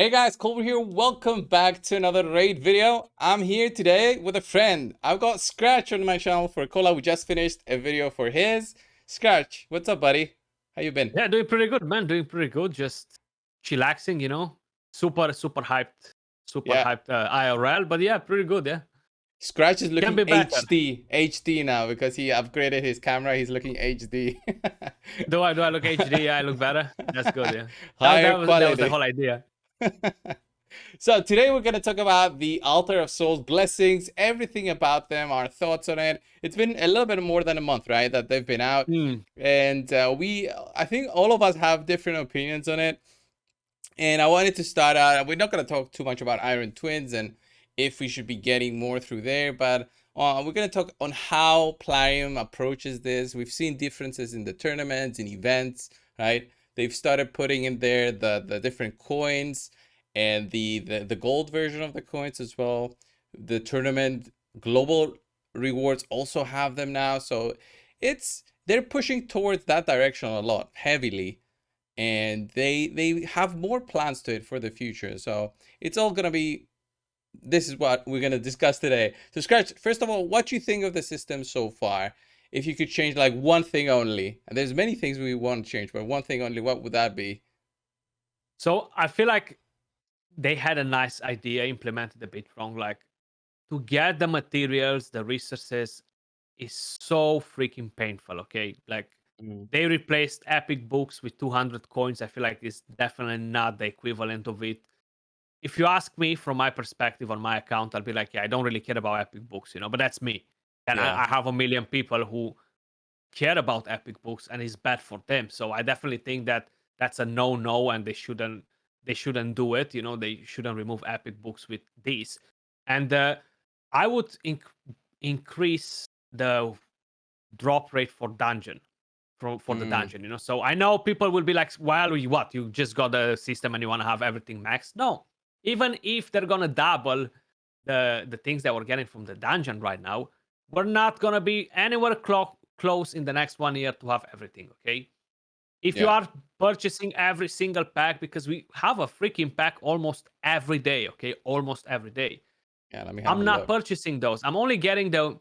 Hey guys, Colbert here. Welcome back to another raid video. I'm here today with a friend. I've got Scratch on my channel for Collab. We just finished a video for his. Scratch, what's up, buddy? How you been? Yeah, doing pretty good, man. Doing pretty good. Just chillaxing, you know. Super hyped. Yeah, IRL. But yeah, pretty good, yeah. Scratch is Can looking be better. HD now because he upgraded his camera. He's looking HD. Do I look HD? I look better. That's good, yeah. That, Higher that was that was the quality. whole idea. So today we're going to talk about the Altar of Souls blessings, everything about them, our thoughts on it. It's been a little bit more than a month, right, that they've been out. And I think all of us have different opinions on it. And I wanted to start out, we're not going to talk too much about Iron Twins and if we should be getting more through there, but we're going to talk on how Plarium approaches this. We've seen differences in the tournaments and events, right? They've started putting in there the different coins and the gold version of the coins as well. The tournament global rewards also have them now. So they're pushing towards that direction a lot, heavily. And they have more plans to it for the future. So it's all going to be, this is what we're going to discuss today. So Scratch, first of all, what do you think of the system so far? If you could change like one thing only, and there's many things we want to change, but one thing only, what would that be? So I feel like they had a nice idea, implemented a bit wrong. Like to get the materials, the resources is so freaking painful, okay? Like they replaced epic books with 200 coins. I feel like it's definitely not the equivalent of it. If you ask me from my perspective on my account, I'll be like, yeah, I don't really care about epic books, you know, but that's me. And Yeah. I have a million people who care about epic books and it's bad for them. So I definitely think that that's a no and they shouldn't do it, you know. They shouldn't remove epic books with these. And I would increase the drop rate for dungeon for the dungeon, you know. So I know people will be like, well, you just got the system and you want to have everything maxed. No, even if they're gonna double the things that we're getting from the dungeon right now, we're not gonna be anywhere close in the next 1 year to have everything. Okay, if you Yeah. are purchasing every single pack, because we have a freaking pack almost every day. Okay, almost every day. Yeah, let me have a I'm not look. purchasing those. I'm only getting the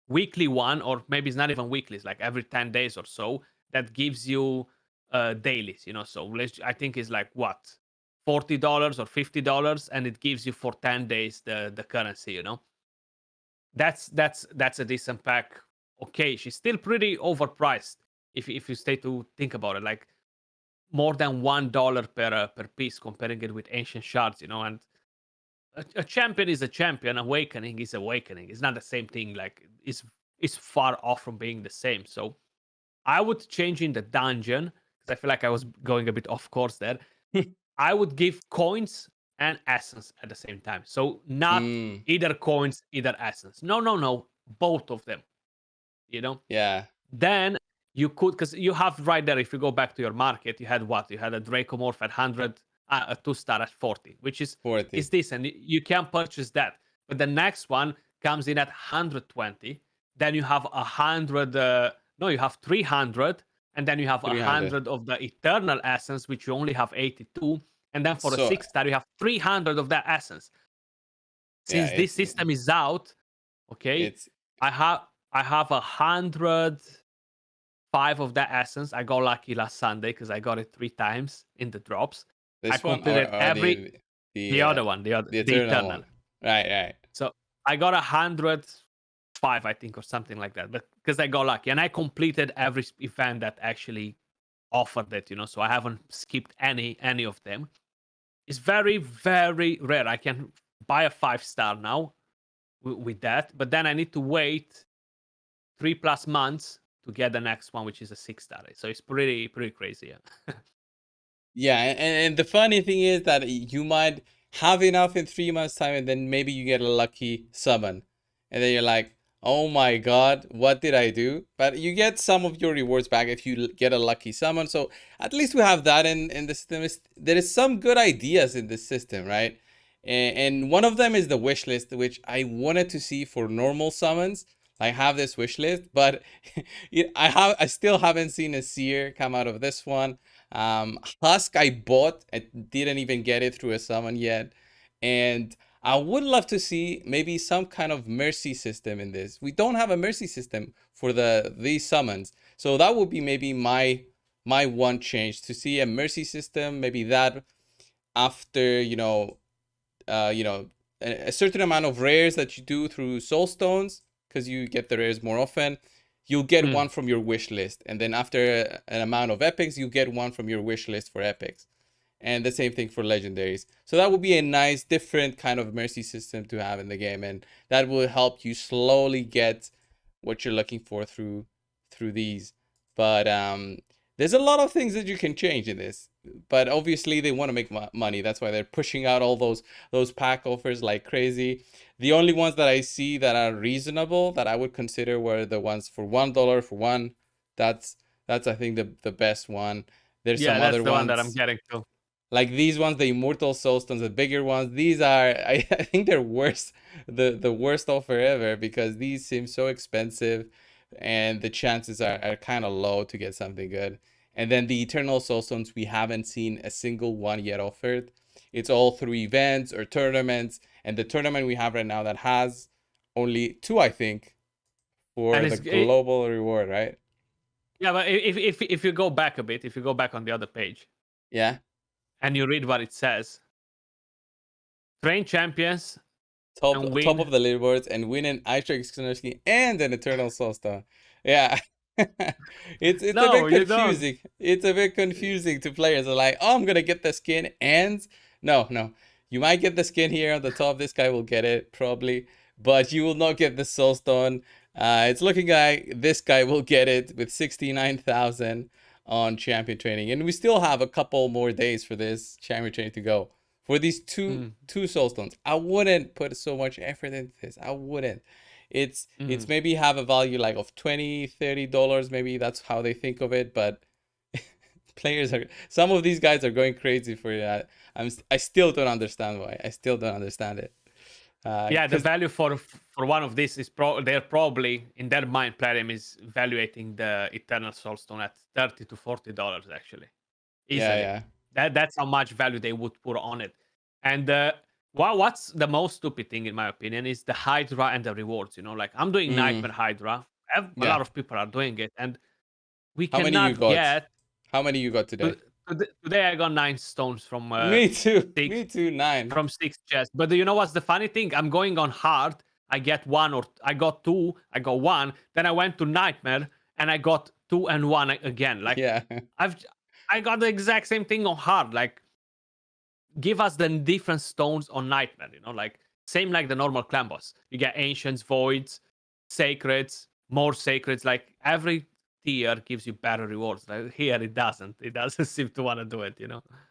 weekly one, or maybe it's not even weekly, it's like every 10 days or so, that gives you dailies, you know. So I think it's like what, $40 or $50, and it gives you for 10 days the currency, you know. That's a decent pack. Okay, she's still pretty overpriced if you stay to think about it, like more than $1 per piece, comparing it with ancient shards, you know. And a champion is a champion, awakening is awakening. It's not the same thing. Like it's far off from being the same. So I would change in the dungeon, because I feel like I was going a bit off course there. I would give coins and essence at the same time. So not either coins, either essence. No, both of them. You know. Yeah. Then you could, because you have right there, if you go back to your market, you had what? You had a Dracomorph at 100, a 2-star at 40, which is 40. decent. You can purchase that. But the next one comes in at 120. Then you have 100, no, you have 300. And then you have 300. 100 of the Eternal Essence, which you only have 82. And then for a So 6-star, you have 300 of that Essence. yeah, Since this system is out, okay, it's I have 105 of that essence. I got lucky last Sunday because I got it 3 times in the drops. I this one completed or the other one, the eternal Eternal. one. Right. So I got 105, I think, or something like that. But because I got lucky, and I completed every event that actually offered it, you know. So I haven't skipped any of them. It's very, very rare. I can buy a 5-star now with that, but then I need to wait 3+ months to get the next one, which is a 6-star. So it's pretty crazy. Yeah. Yeah, and the funny thing is that you might have enough in 3 months' time, and then maybe you get a lucky summon, and then you're like, "Oh my God, what did I do?" But you get some of your rewards back if you get a lucky summon. So at least we have that in the system. There is some good ideas in this system, right? And one of them is the wish list, which I wanted to see for normal summons. I have this wish list, but I still haven't seen a seer come out of this one. Husk I bought. I didn't even get it through a summon yet. And I would love to see maybe some kind of mercy system in this. We don't have a mercy system for these summons. So that would be maybe my one change, to see a mercy system, maybe that after, you know, a certain amount of rares that you do through soul stones, because you get the rares more often, you'll get Mm. one from your wish list, and then after an amount of epics, you get one from your wish list for epics, and the same thing for legendaries. So that would be a nice different kind of mercy system to have in the game, and that will help you slowly get what you're looking for through these. But there's a lot of things that you can change in this, but obviously they want to make money. That's why they're pushing out all those pack offers like crazy. The only ones that I see that are reasonable that I would consider were the ones for $1 for one. That's that's I think the best one. There's Yeah, some that's other the one that I'm ones getting to. like these ones, the immortal soulstones, the bigger ones. These are I think they're worst, the worst offer ever, because these seem so expensive and the chances are kind of low to get something good. And then the eternal soulstones, we haven't seen a single one yet offered. It's all through events or tournaments, and the tournament we have right now that has only two, I think, And for the global reward, right? yeah, but if you go back a bit, if you go back on the other page Yeah. and you read what it says, train champions and Top win. of the leaderboards and win an Hydra exclusive and an Eternal Soulstone. Yeah. It's a No, bit you don't. confusing. It's a bit confusing to players. They're like, oh, I'm gonna get the skin, and no. You might get the skin here on the top. This guy will get it probably, but you will not get the Soulstone. It's looking like this guy will get it with 69,000 on champion training, and we still have a couple more days for this champion training to go for these Mm, two soul stones. I wouldn't put so much effort into this. I wouldn't. It's mm. maybe have a value like of $20-$30. Maybe that's how they think of it, but players are, some of these guys are going crazy for that. I still don't understand why. I still don't understand it. Yeah, the Because value for one of this is they're probably in their mind, Platinum is evaluating the Eternal Soulstone at $30 to $40 actually, yeah, easily. yeah. That's how much value they would put on it. And what's the most stupid thing in my opinion is the Hydra and the rewards. Like I'm doing Mm, Nightmare Hydra. A yeah. lot of people are doing it, and we How many you cannot got? get. How many you got To, today? today I got 9 stones from Me too. six Me too. 9. from 6 chests. But do you know what's the funny thing? I'm going on hard. I get one, or I got two. I got one. Then I went to Nightmare and I got two and one again. Like Yeah. I've I got the exact same thing on hard. Like give us the different stones on Nightmare. Like same like the normal clan boss. You get ancients, voids, sacreds, more sacreds. Like every tier gives you better rewards. Like here it doesn't. It doesn't seem to want to do it.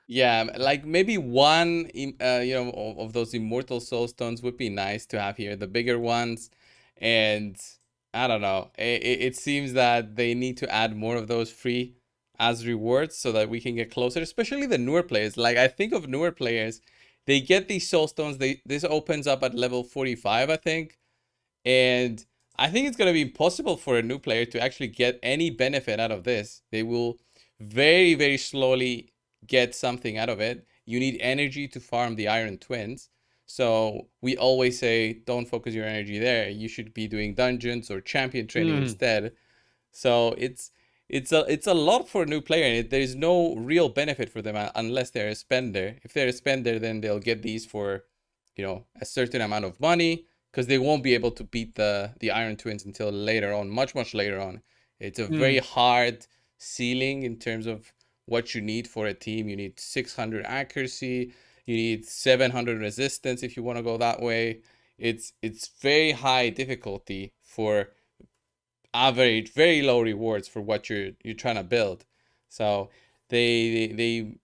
Yeah, like maybe one, of those immortal soul stones would be nice to have here, the bigger ones, and I don't know. It seems that they need to add more of those free as rewards so that we can get closer, especially the newer players. Like I think of newer players, they get these soul stones. This opens up at level 45, I think, and I think it's going to be impossible for a new player to actually get any benefit out of this. They will very, very slowly get something out of it. You need energy to farm the Iron Twins. So we always say, don't focus your energy there. You should be doing dungeons or champion training Mm. instead. So it's a lot for a new player, and there's no real benefit for them unless they're a spender. If they're a spender, then they'll get these for, a certain amount of money, because they won't be able to beat the Iron Twins until later on, much later on. It's a very Mm. hard ceiling in terms of what you need for a team. You need 600 accuracy. You need 700 resistance if you want to go that way. It's very high difficulty for average, very low rewards for what you're trying to build. So they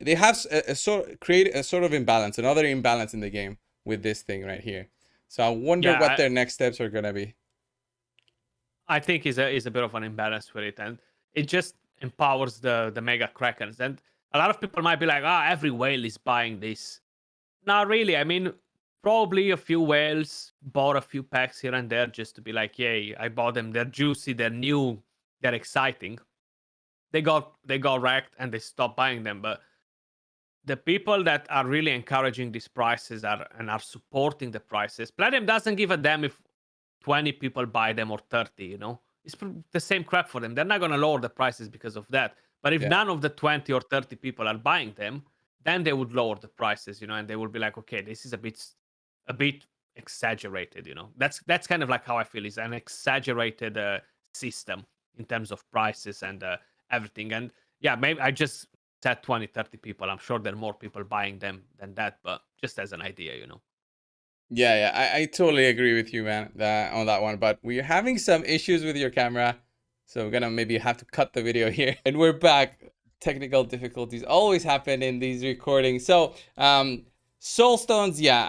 have a sort create a sort of imbalance, another imbalance in the game with this thing right here. So I wonder Yeah, what their next steps are gonna be. I think is a bit of an imbalance with it, and it just empowers the mega krakens. And a lot of people might be like, every whale is buying this. Not really. I mean, probably a few whales bought a few packs here and there just to be like, yay, I bought them. They're juicy, they're new, they're exciting. they got wrecked and they stopped buying them. But the people that are really encouraging these prices are supporting the prices. Platinum doesn't give a damn if 20 people buy them or 30, It's the same crap for them. They're not going to lower the prices because of that. But if Yeah. none of the 20 or 30 people are buying them, then they would lower the prices, and they would be like, okay, this is a bit exaggerated. That's kind of like how I feel. Is an exaggerated system in terms of prices and everything. And yeah, maybe I just said 20, 30 people. I'm sure there are more people buying them than that, but just as an idea. Yeah, yeah, I totally agree with you, man, on that one. But we're having some issues with your camera, so we're gonna maybe have to cut the video here. And we're back. Technical difficulties always happen in these recordings. So, Soulstones, yeah,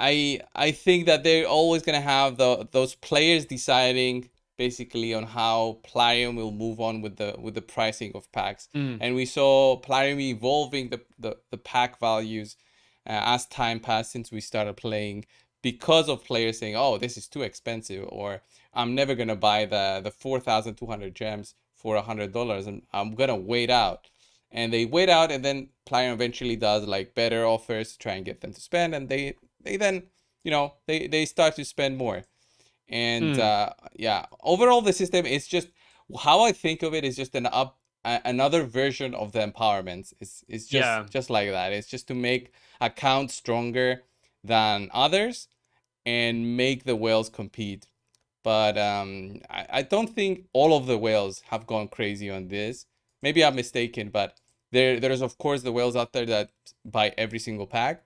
I think that they're always gonna have those players deciding basically on how Plarium will move on with the pricing of packs. Mm. And we saw Plarium evolving the pack values as time passed since we started playing, because of players saying, "Oh, this is too expensive," or "I'm never gonna buy the 4,200 gems for $100, and I'm gonna wait out." And they wait out, and then Plarium eventually does like better offers to try and get them to spend, and they then they start to spend more. And Mm. yeah, overall the system is just, how I think of it is just another version of the empowerments. It's Yeah. just like that. It's just to make accounts stronger than others and make the whales compete. But I don't think all of the whales have gone crazy on this. Maybe I'm mistaken, but there's of course the whales out there that buy every single pack.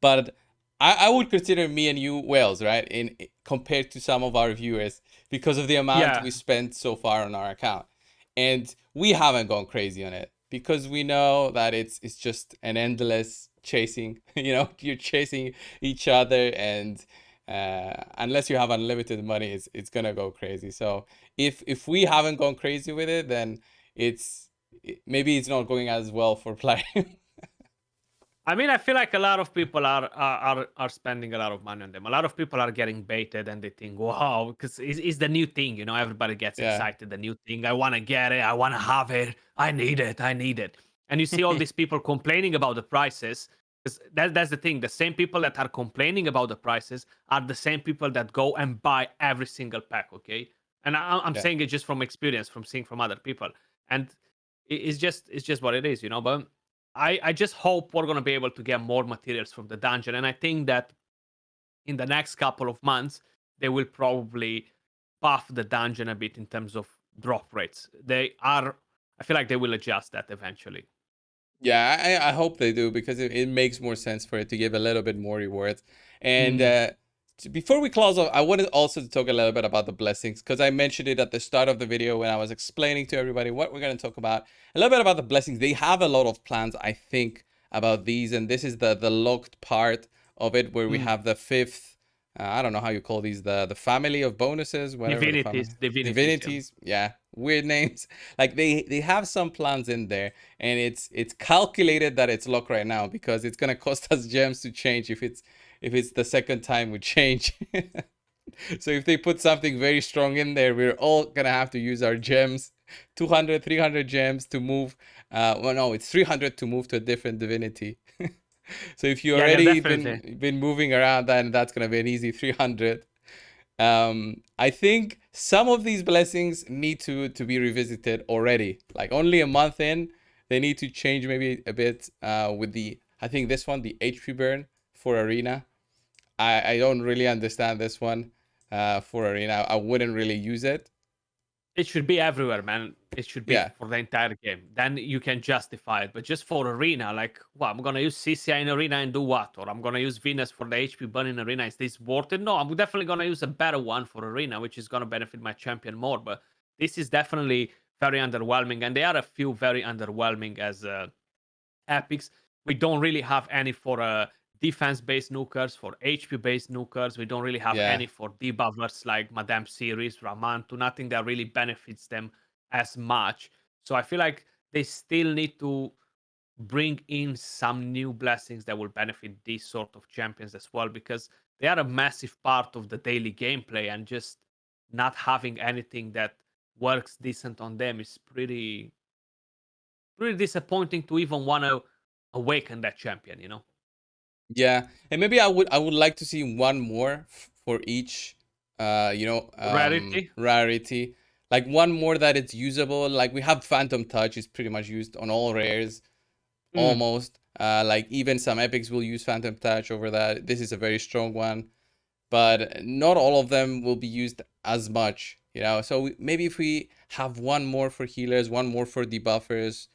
But I would consider me and you whales, right? In compared to some of our viewers, because of the amount Yeah. we spent so far on our account. And we haven't gone crazy on it because we know that it's just an endless chasing. You're chasing each other, and unless you have unlimited money, it's gonna go crazy. So if we haven't gone crazy with it, then maybe it's not going as well for playing. I mean, I feel like a lot of people are spending a lot of money on them. A lot of people are getting baited, and they think, "Wow," because it's the new thing. Everybody gets Yeah. excited. The new thing. I want to get it. I want to have it. I need it. I need it. And you see all these people complaining about the prices. Because that's the thing. The same people that are complaining about the prices are the same people that go and buy every single pack. Okay, and I'm Yeah. saying it just from experience, from seeing from other people, and it's just what it is. But I just hope we're gonna be able to get more materials from the dungeon, and I think that in the next couple of months they will probably buff the dungeon a bit in terms of drop rates. I feel like they will adjust that eventually. Yeah, I hope they do, because it makes more sense for it to give a little bit more rewards. And Mm. before we close off, I wanted also to talk a little bit about the blessings, because I mentioned it at the start of the video when I was explaining to everybody what we're going to talk about. A little bit about the blessings. They have a lot of plans, I think, about these, and this is the locked part of it, where we Mm. have the fifth. I don't know how you call these, the family of bonuses, whatever the family. Divinities, yeah. Divinities, yeah, weird names. Like they have some plans in there, and it's calculated that it's locked right now, because it's gonna cost us gems to change if it's the second time we change. So if they put something very strong in there, we're all gonna have to use our gems, 200 300 gems to move. Well, no, it's 300 to move to a different divinity. So if you Yeah, yeah, already definitely. been moving around, then that's gonna be an easy 300. I think some of these blessings need to be revisited already. Like only a month in, they need to change maybe a bit with I think this one, the HP burn for arena. I don't really understand this one for arena. I wouldn't really use it. It should be everywhere, man. It should be Yeah, for the entire game. Then you can justify it. But just for arena, like, well, I'm gonna use CCI in arena and do what? Or I'm gonna use Venus for the HP burn in arena. Is this worth it? No, I'm definitely gonna use a better one for arena, which is gonna benefit my champion more. But this is definitely very underwhelming, and there are a few very underwhelming as epics. We don't really have any for defense-based nukers, for HP-based nukers. We don't really have yeah. any for debuffers like Madame Series, Ramantu. Nothing that really benefits them as much. So I feel like they still need to bring in some new blessings that will benefit these sort of champions as well, because they are a massive part of the daily gameplay, and just not having anything that works decent on them is really disappointing to even want to awaken that champion, you know? Yeah, and maybe I would like to see one more for each Rarity. rarity. Like one more that it's usable. Like we have Phantom Touch is pretty much used on all rares Mm. almost. Like even some epics will use Phantom Touch over that. This is a very strong one, but not all of them will be used as much, you know. So maybe if we have one more for healers, one more for debuffers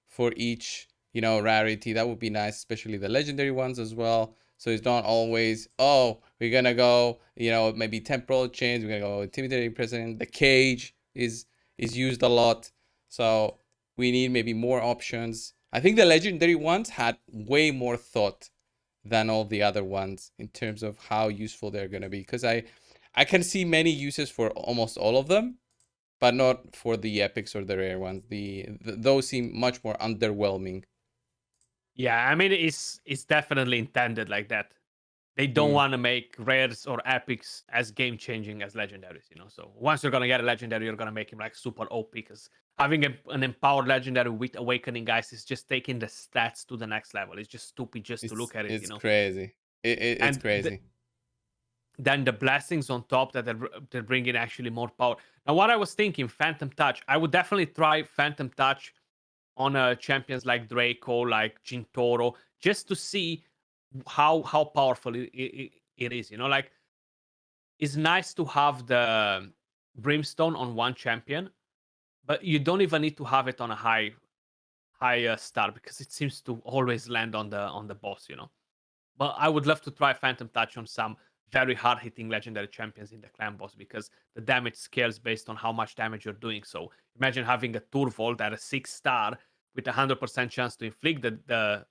for each, you know, rarity, that would be nice, especially the legendary ones as well. So it's not always, oh, we're gonna go, you know, maybe temporal chains, we're gonna go intimidating president. The cage is used a lot, so we need maybe more options. I think the legendary ones had way more thought than all the other ones in terms of how useful they're going to be, because I can see many uses for almost all of them, but not for the epics or the rare ones. Those seem much more underwhelming. Yeah, I mean, it's definitely intended like that. They don't Mm. want to make rares or epics as game changing as legendaries, you know. So once you're gonna get a legendary, you're gonna make him like super OP, because having an empowered legendary with awakening guys is just taking the stats to the next level. It's just stupid just to look at it, you It's know. crazy. It's And crazy. then the blessings on top that they're bringing actually more power. Now, what I was thinking, Phantom Touch, I would definitely try Phantom Touch on champions like Draco, like Jintoro, just to see how powerful it is. You know, like it's nice to have the Brimstone on one champion, but you don't even need to have it on a high star, because it seems to always land on the boss. You know. But I would love to try Phantom Touch on some very hard hitting legendary champions in the clan boss, because the damage scales based on how much damage you're doing. So imagine having a Turvold at a 6-star with a 100% chance to inflict the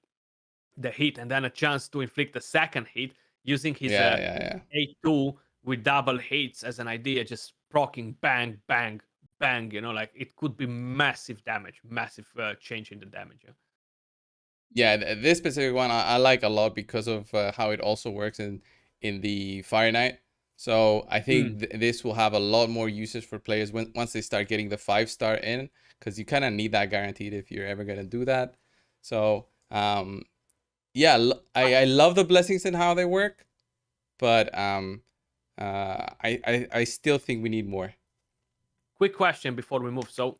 hit, and then a chance to inflict the second hit using his Yeah, yeah, yeah. A2 with double hits as an idea, just proccing bang, bang, bang. You know, like it could be massive damage, massive change in the damage. Yeah. Yeah, this specific one I like a lot because of how it also works in the Fire Knight. So I Mm. think this will have a lot more uses for players once they start getting the 5-star in, because you kind of need that guaranteed if you're ever gonna do that. So yeah, I love the blessings and how they work, but I still think we need more. Quick question before we move. So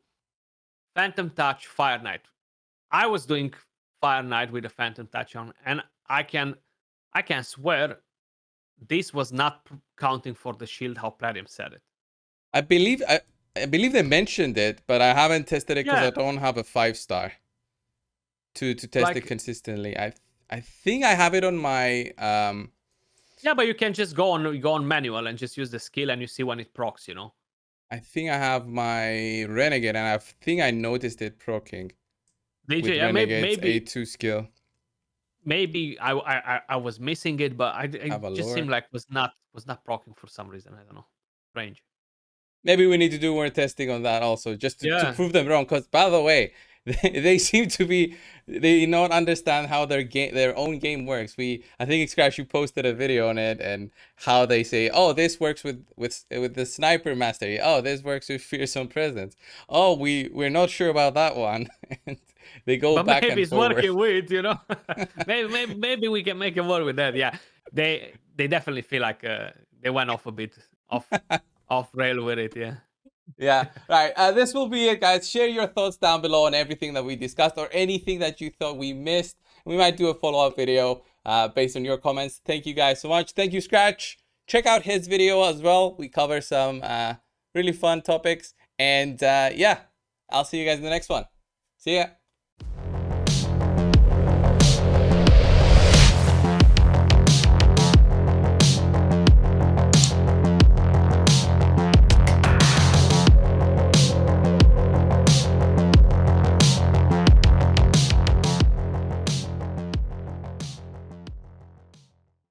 Phantom Touch, Fire Knight. I was doing Fire Knight with a Phantom Touch on, and I can swear this was not counting for the shield how Platinum said it. I believe they mentioned it, but I haven't tested it because I Yeah, don't have a 5-star to test it like consistently. I think I have it on my yeah, but you can just go on manual and just use the skill, and you see when it procs. You know, I think I have my Renegade, and I think I noticed it proccing with yeah, maybe Renegade's maybe A2 skill. maybe I was missing it, but Have it a just seemed lore. like was not proccing for some reason. I don't know, strange. Maybe we need to do more testing on that also, just to Yeah, prove them wrong. Because by the way, they seem to be they not understand how their own game works. I think Scratch, you posted a video on it and how they say, oh, this works with the sniper mastery. Oh, this works with fearsome presence. Oh, we're not sure about that one. And they go but back maybe and it's forward. working with, you know. Maybe we can make it work with that. Yeah, they definitely feel like they went off a bit off rail with it. Yeah. Yeah. Right. This will be it, guys. Share your thoughts down below on everything that we discussed or anything that you thought we missed. We might do a follow-up video based on your comments. Thank you guys so much. Thank you, Scratch. Check out his video as well. We cover some really fun topics. And yeah, I'll see you guys in the next one. See ya.